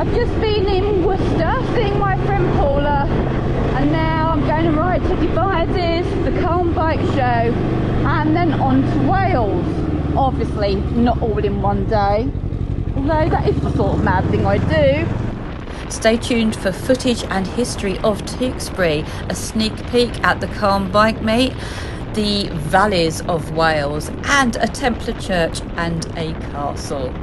I've just been in Worcester seeing my friend Paula, and now I'm going to ride to Devizes, the Can-Am Bike Show, and then on to Wales. Obviously not all in one day, although that is the sort of mad thing I do. Stay tuned for footage and history of Tewkesbury, a sneak peek at the Can-Am Bike Meet, the valleys of Wales, and a Templar church and a castle.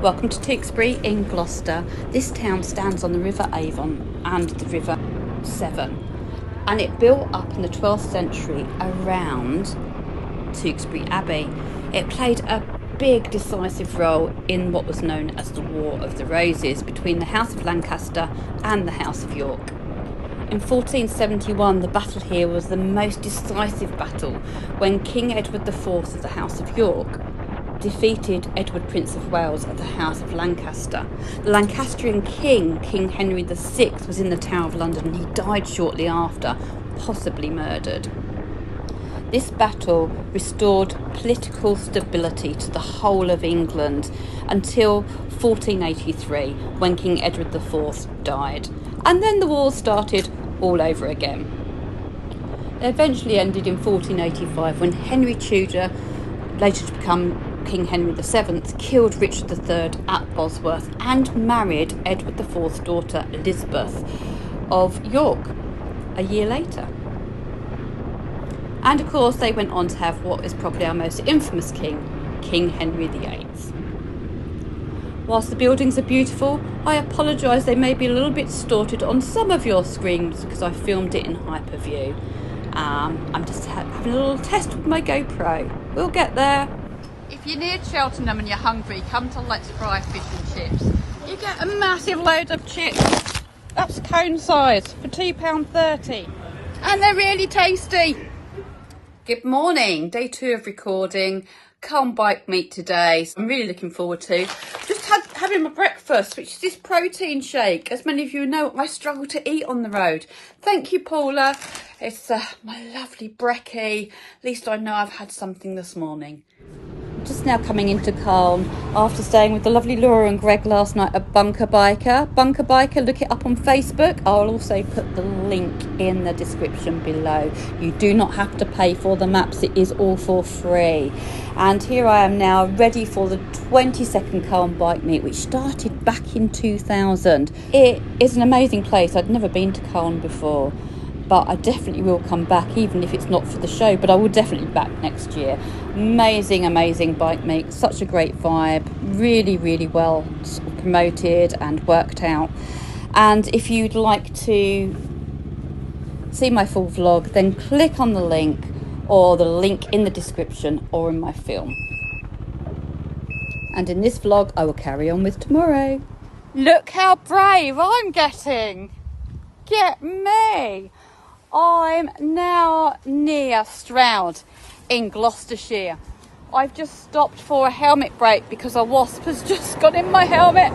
Welcome to Tewkesbury in Gloucester. This town stands on the River Avon and the River Severn, and it built up in the 12th century around Tewkesbury Abbey. It played a big decisive role in what was known as the War of the Roses between the House of Lancaster and the House of York. In 1471, the battle here was the most decisive battle when King Edward IV of the House of York defeated Edward, Prince of Wales of the House of Lancaster. The Lancastrian king, King Henry VI, was in the Tower of London and he died shortly after, possibly murdered. This battle restored political stability to the whole of England until 1483, when King Edward IV died. And then the war started all over again. It eventually ended in 1485 when Henry Tudor, later to become King Henry VII, killed Richard III at Bosworth and married Edward IV's daughter Elizabeth of York a year later. And of course they went on to have what is probably our most infamous king, King Henry VIII. Whilst the buildings are beautiful, I apologise they may be a little bit distorted on some of your screens because I filmed it in hyperview. I'm just having a little test with my GoPro. We'll get there. If you're near Cheltenham and you're hungry, come to Let's Fry Fish and Chips. You get a massive load of chips. That's cone size for £2.30. And they're really tasty. Good morning. Day 2 of recording. Can-Am Bike Meet today. So I'm really looking forward to. Just having my breakfast, which is this protein shake. As many of you know, I struggle to eat on the road. Thank you, Paula. It's my lovely brekkie. At least I know I've had something this morning. Just now coming into Calne after staying with the lovely Laura and Greg last night at Bunker Biker. Bunker Biker, look it up on Facebook. I'll also put the link in the description below. You do not have to pay for the maps, it is all for free. And here I am now ready for the 22nd Can-Am Bike Meet, which started back in 2000. It is an amazing place. I'd never been to Calne before, but I definitely will come back, even if it's not for the show, but I will definitely be back next year. Amazing bike meet, such a great vibe, really well sort of promoted and worked out. And if you'd like to see my full vlog, then click on the link or the link in the description or in my film. And in this vlog I will carry on with tomorrow. Look how brave I'm getting. Get me. I'm now near Stroud in Gloucestershire. I've just stopped for a helmet break because a wasp has just got in my helmet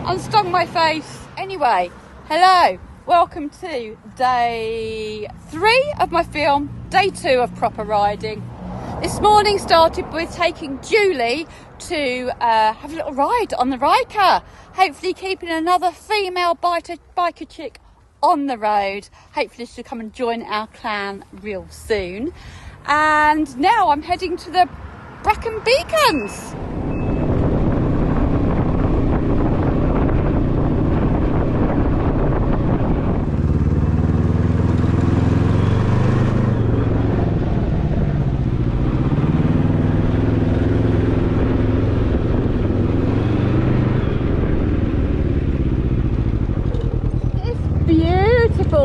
and stung my face. Anyway, hello, welcome to day 3 of my film, day 2 of proper riding. This morning started with taking Julie to have a little ride on the Ryker, hopefully keeping another female biker chick on the road. Hopefully she'll come and join our clan real soon. And now I'm heading to the Brecon Beacons.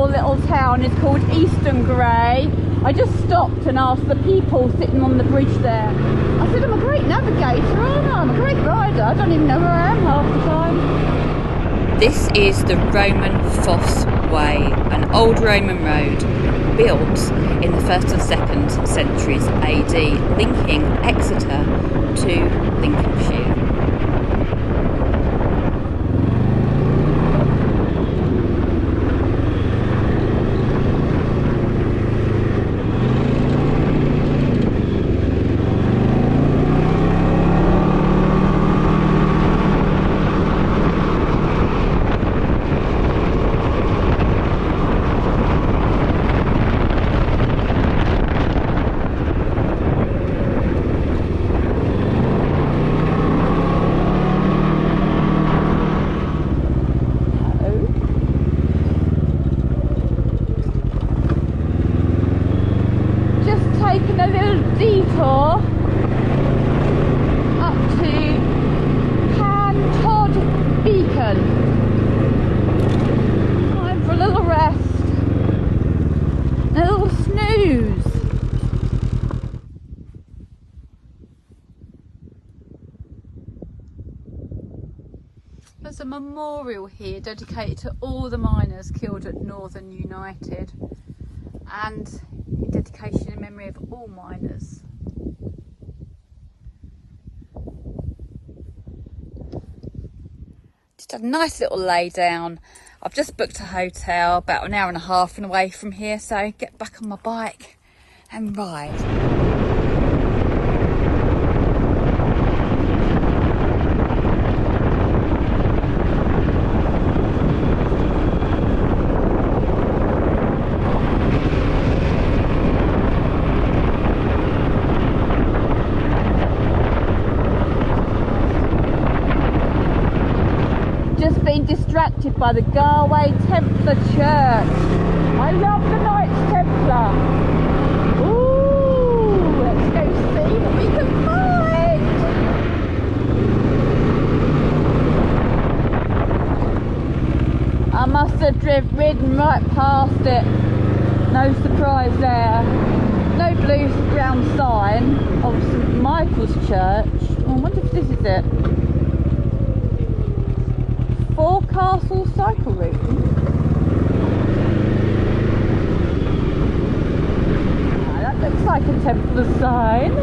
Little town is called Easton Grey. I just stopped and asked the people sitting on the bridge there. I said, I'm a great navigator, aren't I? I'm a great rider. I don't even know where I am half the time. This is the Roman Fosse Way, an old Roman road built in the 1st and 2nd centuries AD, linking Exeter to Lincolnshire. memorial here dedicated to all the miners killed at Northern United, and in dedication in memory of all miners. Just a nice little lay down. I've just booked a hotel about an hour and a half away from here, so get back on my bike and ride. Distracted by the Garway Templar Church. I love the Knights Templar. Ooh, let's go see what we can find. I must have ridden right past it. No surprise there. No blue ground sign of St Michael's Church. Oh, I wonder if this is it. Forecastle cycle route. That looks like a Templar sign.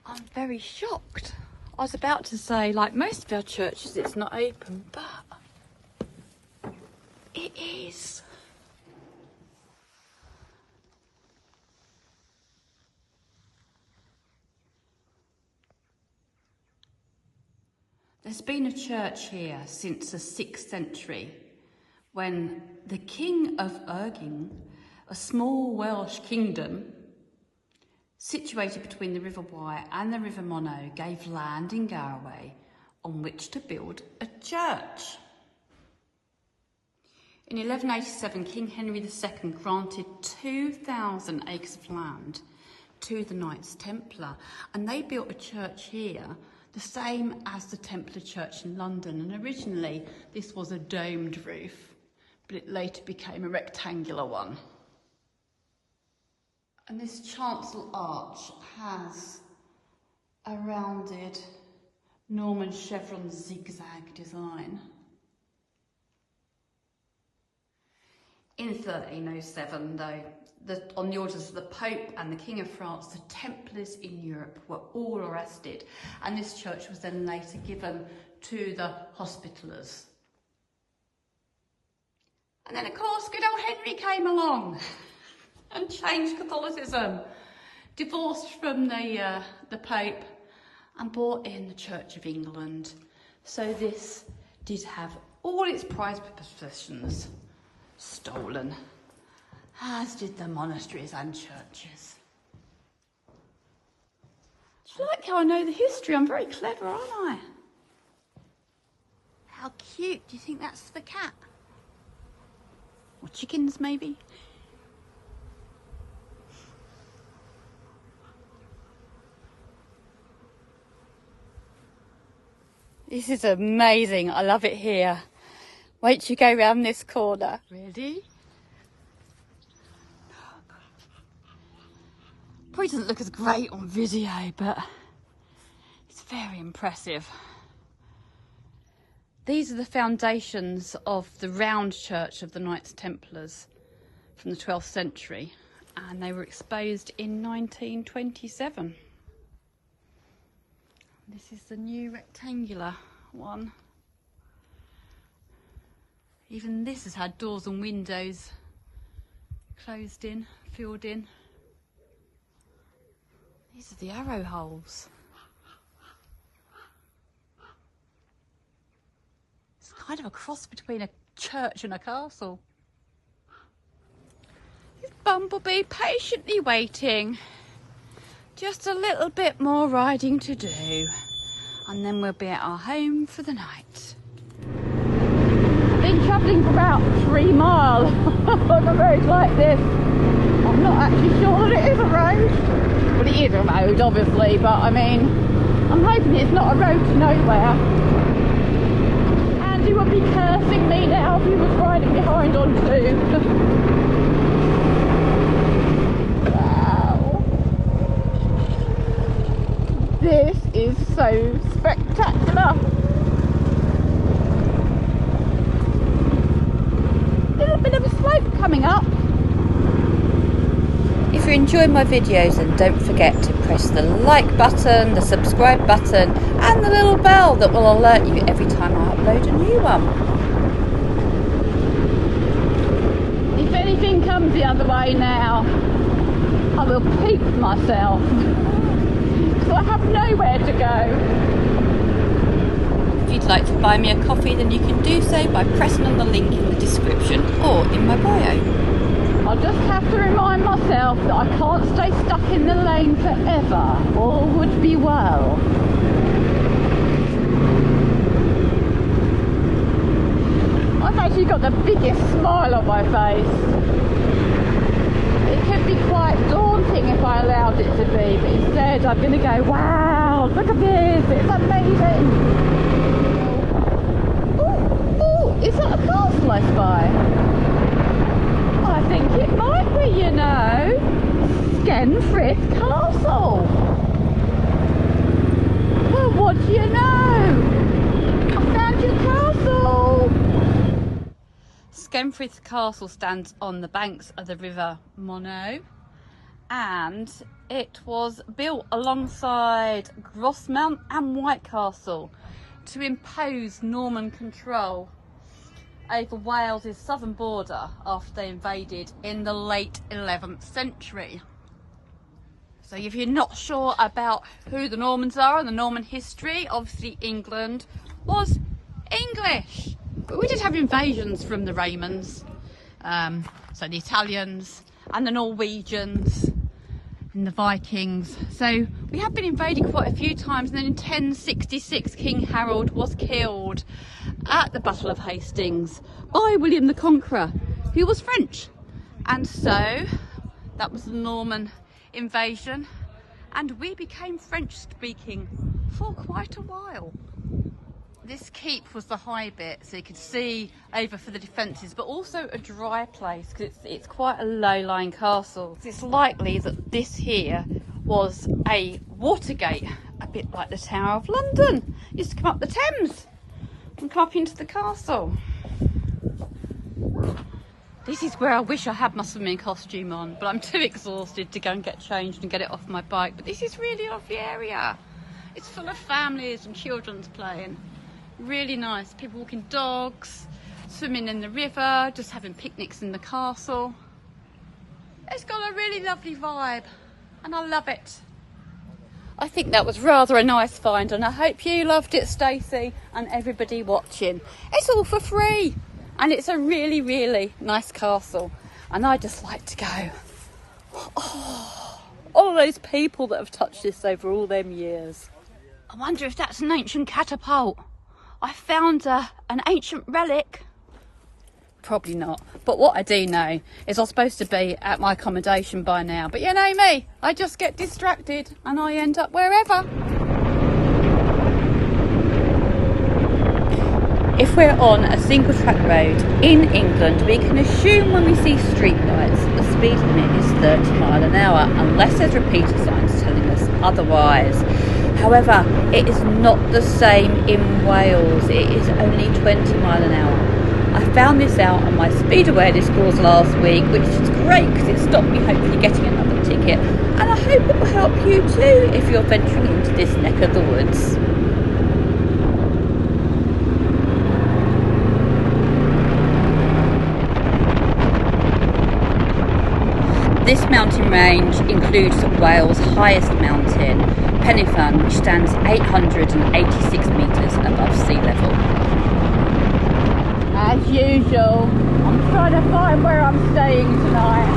I'm very shocked. I was about to say, like most of our churches, it's not open, but it is. There's been a church here since the 6th century, when the King of Urging, a small Welsh kingdom, situated between the River Wye and the River Monnow, gave land in Garway on which to build a church. In 1187, King Henry II granted 2,000 acres of land to the Knights Templar, and they built a church here, the same as the Templar Church in London. And originally this was a domed roof, but it later became a rectangular one. And this chancel arch has a rounded Norman chevron zigzag design. In 1307, though, on the orders of the Pope and the King of France, the Templars in Europe were all arrested, and this church was then later given to the Hospitallers. And then, of course, good old Henry came along and changed Catholicism, divorced from the Pope, and brought in the Church of England. So this did have all its prized possessions stolen, as did the monasteries and churches. Do you like how I know the history? I'm very clever, aren't I? How cute. Do you think that's the cat? Or chickens, maybe? This is amazing. I love it here. Wait till you go round this corner. Ready? Probably doesn't look as great on video, but it's very impressive. These are the foundations of the round church of the Knights Templars from the 12th century, and they were exposed in 1927. This is the new rectangular one. Even this has had doors and windows closed in, filled in. These are the arrow holes. It's kind of a cross between a church and a castle. This bumblebee patiently waiting. Just a little bit more riding to do. and then we'll be at our home for the night. I've been travelling for about 3 miles on a road like this. I'm not actually sure that it is a road. Well, it is a road, obviously, but I mean, I'm hoping it's not a road to nowhere. Andy would be cursing me now if he was riding behind on 2. Wow. This is so spectacular. Little bit of a slope coming up. If you enjoy my videos, then don't forget to press the like button, the subscribe button and the little bell that will alert you every time I upload a new one. If anything comes the other way now, I will peep myself. So I have nowhere to go. If you'd like to buy me a coffee, then you can do so by pressing on the link in the description or in my bio. I'll just have to remind myself that I can't stay stuck in the lane forever. All would be well. I've actually got the biggest smile on my face. It could be quite daunting if I allowed it to be, but instead I'm going to go, wow, look at this, it's amazing. Oh, is that a castle I spy? I think it might be, you know. Skenfrith Castle. Well, what do you know? I found your castle. Skenfrith Castle stands on the banks of the River Monnow, and it was built alongside Grosmont and White Castle to impose Norman control over Wales's southern border after they invaded in the late 11th century. So if you're not sure about who the Normans are and the Norman history, obviously England was English, but we did have invasions from the Romans, so the Italians and the Norwegians and the Vikings. So we have been invaded quite a few times, and then in 1066 King Harold was killed at the Battle of Hastings by William the Conqueror, who was French. And so that was the Norman invasion, and we became French speaking for quite a while. This keep was the high bit, so you could see over for the defences, but also a dry place because it's quite a low-lying castle. It's likely that this here was a watergate, a bit like the Tower of London. It used to come up the Thames and come up into the castle. This is where I wish I had my swimming costume on, but I'm too exhausted to go and get changed and get it off my bike. But this is really a lovely area. It's full of families and children's playing. Really nice. People walking dogs, swimming in the river, just having picnics in the castle. It's got a really lovely vibe, and I love it. I think that was rather a nice find, and I hope you loved it, Stacey, and everybody watching. It's all for free, and it's a really, really nice castle, and I just like to go. Oh, all of those people that have touched this over all them years. I wonder if that's an ancient catapult. I found an ancient relic. Probably not, but what I do know is I'm supposed to be at my accommodation by now, but you know me, I just get distracted and I end up wherever. If we're on a single track road in England, we can assume when we see street lights the speed limit is 30 miles an hour, unless there's repeater signs telling us otherwise. However, it is not the same in Wales. It is only 20 miles an hour. I found this out on my speed awareness course last week, which is great because it stopped me hopefully getting another ticket, and I hope it will help you too if you're venturing into this neck of the woods. This mountain range includes Wales' highest mountain, Pennyfan, which stands 886 metres above sea level. As usual, I'm trying to find where I'm staying tonight.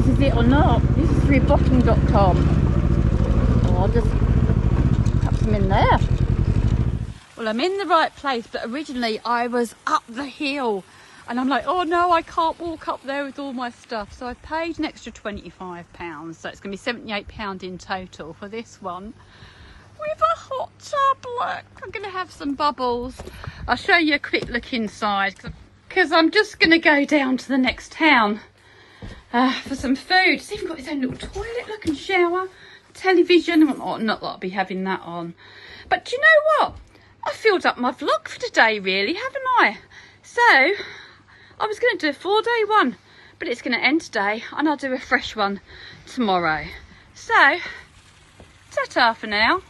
this is it or not. This is through booking.com. Oh, I'll just put them in there. Well, I'm in the right place, but originally I was up the hill. And I'm like, oh no, I can't walk up there with all my stuff. So I paid an extra £25. So it's going to be £78 in total for this one. With a hot tub, look. I'm going to have some bubbles. I'll show you a quick look inside. Because I'm just going to go down to the next town for some food. It's even got its own little toilet, look, and shower. Television. Oh, not that I'll be having that on. But do you know what? I filled up my vlog for today, really, haven't I? So I was going to do a 4-day one, but it's going to end today and I'll do a fresh one tomorrow. So, ta-ta for now.